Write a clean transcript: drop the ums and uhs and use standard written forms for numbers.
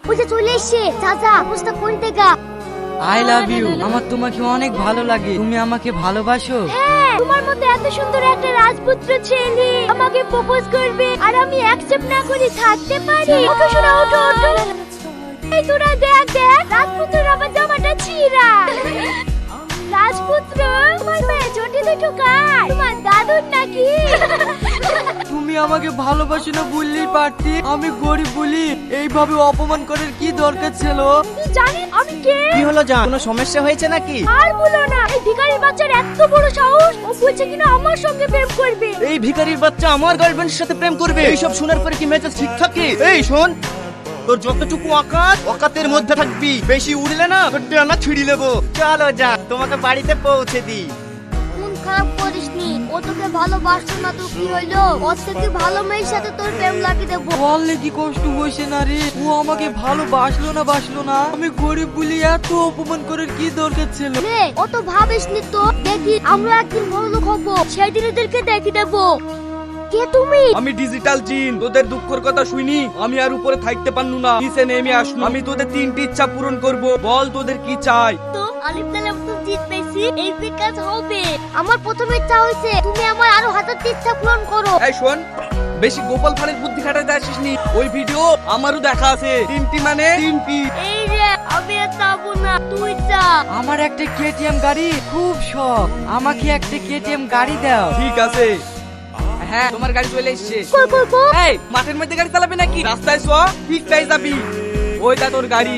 ওই যে চলে এসছে, চাচা বুঝতে কোন থেকে? I love you. আমার তোমাকে অনেক ভালো লাগে। তুমি আমাকে ভালোবাসো? হ্যাঁ, তোমার মতো এত সুন্দর একটা রাজপুত্র ছেলে আমাকে প্রপোজ করবে আর আমি অ্যাকসেপ্ট না করে থাকতে পারি? ওঠো শোনা, ওঠো ওঠো। এই তোরা দেখ দেখ, রাজপুত্রের আবার জামাটা ছিঁড়া। রাজপুত্র, তোমার পায়ে চটি দুটো কার? তোমার দাদুর নাকি? তুমি আমাকে ভালোবাসো না বললেই পারতি। আমি গরিব বলি এইভাবে অপমান করার কি দরকার ছিল? তুই জানিস আমি কে? কি হলো জান, কোনো সমস্যা হয়েছে নাকি? আর বলো না, এই ভিখারির বাচ্চার এত বড় সাহস, ও বলছে কিনা আমার সঙ্গে প্রেম করবে। এই ভিখারির বাচ্চা আমার গার্লফ্রেন্ডের সাথে প্রেম করবে? এইসব শোনার পরে কি মেজাজ ঠিক থাকে? এই শোন, তোর যতটুকু অকাতের মধ্যে থাকবি, বেশি উড়লে না তোর ডানা ছিঁড়ি নেবো। চলো যা, তোমাকে বাড়িতে পৌঁছে দিই। মন খারাপ করিসনি, ও তোকে ভালোবাসতো না তো কি হইলো? ওর থেকে ভালো মেয়ের সাথে তোর প্রেম লাগিয়ে দেবো। বললে কি কষ্ট হয়েছে না রে? ও আমাকে ভালোবাসলো না। আমি গরিব বলি এত অপমান করার কি দরকার ছিল? রে, ও তো ভাবিসনি তো, দেখি আমরা একদিন বড়লোক হবো, সেই দিন এদেরকে দেখি দেবো। কে তুমি? আমি ডিজিটাল জিন। তোদের দুঃখের কথা শুনি আমি আর উপরে থাকতে পারনু না, নিচে নেমে আসনু। আমি তোদের 3টি ইচ্ছা পূরণ করব। বল তোদের কি চাই? তো আলিফ তালাম তো জিত পেয়েছি, এই বিকাশ হবে। আমার প্রথম ইচ্ছা হয়েছে তুমি আমার আরো 1000টি ইচ্ছা পূরণ করো। এই শোন, বেশি গোপাল ভাঁড়ের বুদ্ধি খাটাতে আসিস নি। ওই ভিডিও আমারও দেখা আছে। 3টি মানে 3টি। এই রে, আমি আর যাবো না, তুই যা। আমার একটা কেটিএম গাড়ি খুব শখ। আমাকে একটা কেটিএম গাড়ি দাও। ঠিক আছে, হ্যাঁ তোমার গাড়ি চলে এসেছে। কই কই কই? এই মাঠের মধ্যে গাড়ি চালাবে নাকি? রাস্তায় শো, ঠিক তাই যাবি। ওইটা তোর গাড়ি।